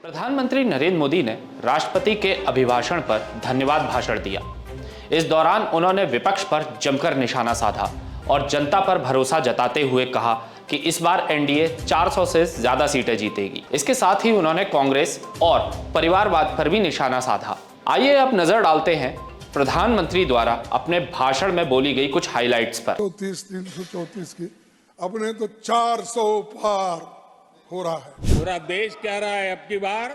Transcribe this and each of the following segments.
प्रधानमंत्री नरेंद्र मोदी ने राष्ट्रपति के अभिभाषण पर धन्यवाद भाषण दिया। इस दौरान उन्होंने विपक्ष पर जमकर निशाना साधा और जनता पर भरोसा जताते हुए कहा कि इस बार एनडीए 400 से ज्यादा सीटें जीतेगी। इसके साथ ही उन्होंने कांग्रेस और परिवारवाद पर भी निशाना साधा। आइए अब नजर डालते हैं प्रधानमंत्री द्वारा अपने भाषण में बोली गई कुछ हाइलाइट्स पर। 334 की अपने तो 400 पार हो रहा है। पूरा देश कह रहा है अब की बार,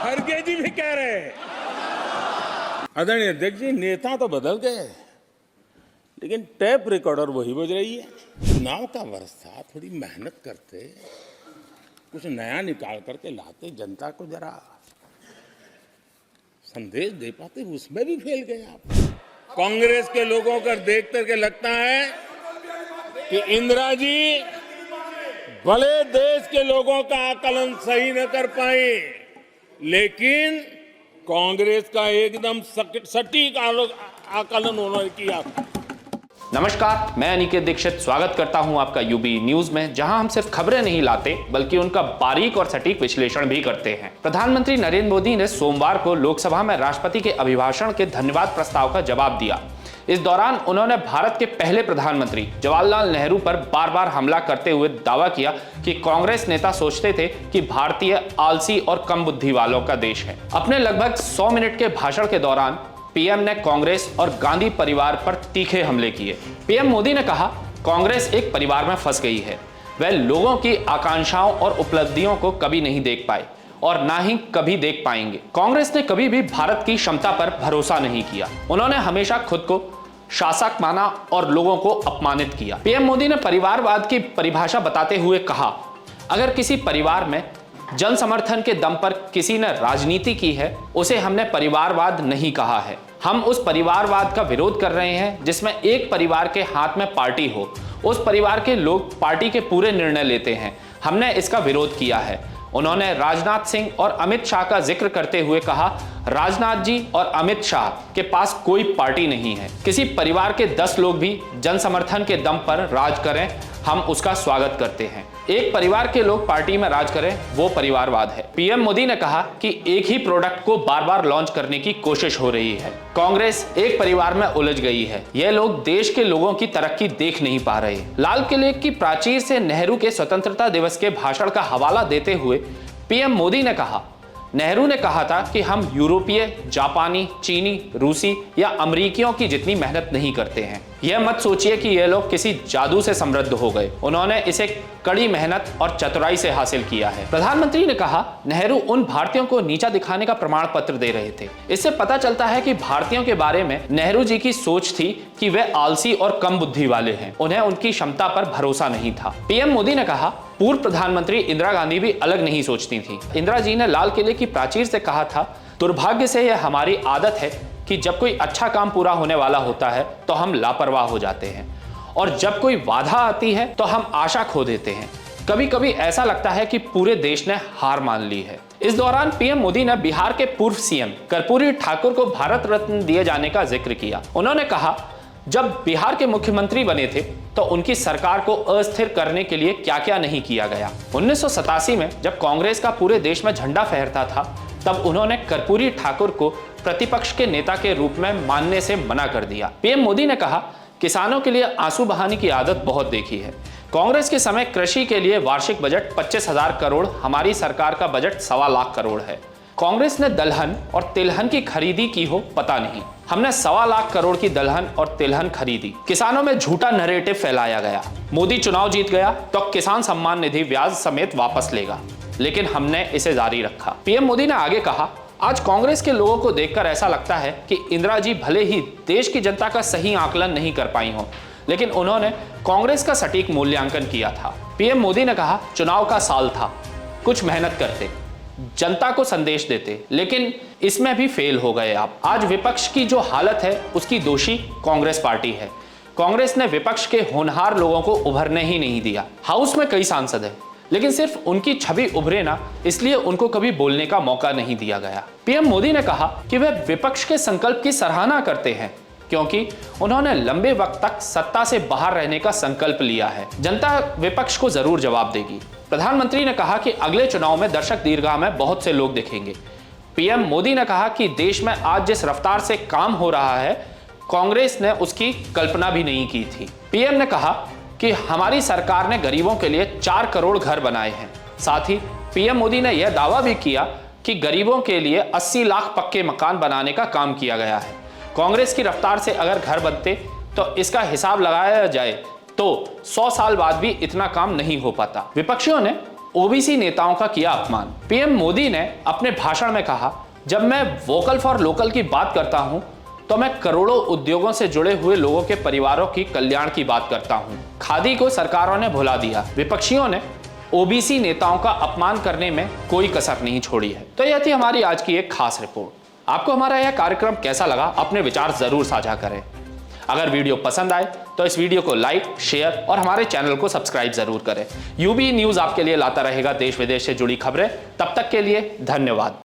खड़गे जी भी कह रहे हैं। आदरणीय अध्यक्ष जी, नेता तो बदल गए लेकिन टेप रिकॉर्डर वही बज रही है। चुनाव का वर्ष था, थोड़ी मेहनत करते, कुछ नया निकाल करके लाते, जनता को जरा संदेश दे पाते, उसमें भी फेल गए आप। कांग्रेस के लोगों को देख करके लगता है कि इंदिरा जी भले देश के लोगों का आकलन सही न कर पाए, लेकिन कांग्रेस का एकदम सटीक आकलन उन्होंने किया। नमस्कार, मैं अनिकेत दीक्षित स्वागत करता हूं आपका यूबी न्यूज में, जहां हम सिर्फ खबरें नहीं लाते बल्कि उनका बारीक और सटीक विश्लेषण भी करते हैं। प्रधानमंत्री नरेंद्र मोदी ने सोमवार को लोकसभा में राष्ट्रपति के अभिभाषण के धन्यवाद प्रस्ताव का जवाब दिया। इस दौरान उन्होंने भारत के पहले प्रधानमंत्री जवाहरलाल नेहरू पर बार बार हमला करते हुए दावा किया कि कांग्रेस नेता सोचते थे कि भारतीय आलसी और कम बुद्धि वालों का देश है। अपने लगभग 100 मिनट के भाषण के दौरान पीएम ने कांग्रेस और गांधी परिवार पर तीखे हमले किए। पीएम मोदी ने कहा, कांग्रेस एक परिवार में फंस गई है। वह लोगों की आकांक्षाओं और उपलब्धियों को कभी नहीं देख पाए और ना ही कभी देख पाएंगे। कांग्रेस ने कभी भी भारत की क्षमता पर भरोसा नहीं किया। उन्होंने हमेशा खुद को शासक माना और लोगों को अपमानित किया। पीएम मोदी ने परिवारवाद की परिभाषा बताते हुए कहा, अगर किसी परिवार में जन समर्थन के दम पर किसी ने राजनीति की है, उसे हमने परिवारवाद नहीं कहा है। हम उस परिवारवाद का विरोध कर रहे हैं जिसमें एक परिवार के हाथ में पार्टी हो, उस परिवार के लोग पार्टी के पूरे निर्णय लेते हैं। हमने इसका विरोध किया है। उन्होंने राजनाथ सिंह और अमित शाह का जिक्र करते हुए कहा, राजनाथ जी और अमित शाह के पास कोई पार्टी नहीं है। किसी परिवार के 10 लोग भी जन समर्थन के दम पर राज करें, हम उसका स्वागत करते हैं। एक परिवार के लोग पार्टी में राज करें, वो परिवारवाद है। पीएम मोदी ने कहा कि एक ही प्रोडक्ट को बार बार लॉन्च करने की कोशिश हो रही है। कांग्रेस एक परिवार में उलझ गई है। यह लोग देश के लोगों की तरक्की देख नहीं पा रहे। लाल किले की प्राचीर से नेहरू के स्वतंत्रता दिवस के भाषण का हवाला देते हुए पीएम मोदी ने कहा, नेहरू ने कहा था कि हम यूरोपीय, जापानी, चीनी, रूसी या अमेरिकियों की जितनी मेहनत नहीं करते हैं। यह मत सोचिए कि ये लोग किसी जादू से समृद्ध हो गए। उन्होंने इसे कड़ी मेहनत और चतुराई से हासिल किया है। प्रधानमंत्री ने कहा, नेहरू उन भारतीयों को नीचा दिखाने का प्रमाण पत्र दे रहे थे। इससे पता चलता है कि भारतीयों के बारे में नेहरू जी की सोच थी कि वे आलसी और कम बुद्धि वाले हैं। उन्हें उनकी क्षमता पर भरोसा नहीं था। पीएम मोदी ने कहा, पूर्व प्रधानमंत्री इंदिरा गांधी भी अलग नहीं सोचती थी। इंदिरा जी ने लाल किले की प्राचीर से कहा था, दुर्भाग्य से यह हमारी आदत है कि जब कोई अच्छा काम पूरा होने वाला होता है तो हम लापरवाह हो जाते हैं और जब कोई बाधा आती है तो हम आशा खो देते हैं। कभी कभी ऐसा लगता है कि पूरे देश ने हार मान ली है। इस दौरान पीएम मोदी ने बिहार के पूर्व सीएम कर्पूरी ठाकुर को भारत रत्न दिए जाने का जिक्र किया। उन्होंने कहा, जब बिहार के मुख्यमंत्री बने थे तो उनकी सरकार को अस्थिर करने के लिए क्या क्या नहीं किया गया। 1987 में जब कांग्रेस का पूरे देश में झंडा फहरता था, तब उन्होंने कर्पूरी ठाकुर को प्रतिपक्ष के नेता के रूप में मानने से मना कर दिया। पीएम मोदी ने कहा, किसानों के लिए आंसू बहाने की आदत बहुत देखी है। कांग्रेस के समय कृषि के लिए वार्षिक बजट 25,000 करोड़, हमारी सरकार का बजट 1.25 लाख करोड़ है। कांग्रेस ने दलहन और तिलहन की खरीदी की हो पता नहीं, हमने 1.25 लाख करोड़ की दलहन और तिलहन खरीदी। किसानों में झूठा नैरेटिव फैलाया गया। मोदी चुनाव जीत गया तो किसान सम्मान निधि ब्याज समेत वापस लेगा, लेकिन हमने इसे जारी रखा। पीएम मोदी ने आगे कहा, आज कांग्रेस के लोगों को देखकर ऐसा लगता है कि इंदिरा जी भले ही देश की जनता का सही आकलन नहीं कर पाई हो, लेकिन उन्होंने कांग्रेस का सटीक मूल्यांकन किया था। पीएम मोदी ने कहा, चुनाव का साल था, कुछ मेहनत करते, जनता को संदेश देते, लेकिन इसमें भी फेल हो गए आप। आज विपक्ष की जो हालत है उसकी दोषी कांग्रेस पार्टी है। कांग्रेस ने विपक्ष के होनहार लोगों को उभरने ही नहीं दिया। हाउस में कई सांसद हैं, लेकिन सिर्फ उनकी छवि उभरे ना, इसलिए उनको कभी बोलने का मौका नहीं दिया गया। पीएम मोदी ने कहा कि वे विपक्ष के संकल्प की सराहना करते हैं, क्योंकि उन्होंने लंबे वक्त तक सत्ता से बाहर रहने का संकल्प लिया है। जनता विपक्ष को जरूर जवाब देगी। प्रधानमंत्री ने कहा कि अगले चुनाव में दर्शक दीर्घा में बहुत से लोग दिखेंगे। पीएम मोदी ने कहा कि देश में आज जिस रफ्तार से काम हो रहा है, कांग्रेस ने उसकी कल्पना भी नहीं की थी। पीएम ने कहा कि हमारी सरकार ने गरीबों के लिए 4 करोड़ घर बनाए हैं। साथ ही पीएम मोदी ने यह दावा भी किया कि गरीबों के लिए 80 लाख पक्के मकान बनाने का काम किया गया है। कांग्रेस की रफ्तार से अगर घर बनते तो इसका हिसाब लगाया जाए तो 100 साल बाद भी इतना काम नहीं हो पाता। विपक्षियों ने ओबीसी नेताओं का किया अपमान। पीएम मोदी ने अपने भाषण में कहा, जब मैं वोकल फॉर लोकल की बात करता हूं तो मैं करोड़ों उद्योगों से जुड़े हुए लोगों के परिवारों की कल्याण की बात करता हूं। खादी को सरकारों ने भुला दिया। विपक्षियों ने ओबीसी नेताओं का अपमान करने में कोई कसर नहीं छोड़ी है। तो यह थी हमारी आज की एक खास रिपोर्ट। आपको हमारा यह कार्यक्रम कैसा लगा, अपने विचार जरूर साझा करें। अगर वीडियो पसंद आए तो इस वीडियो को लाइक, शेयर और हमारे चैनल को सब्सक्राइब जरूर करें। यूबी न्यूज आपके लिए लाता रहेगा देश विदेश से जुड़ी खबरें। तब तक के लिए धन्यवाद।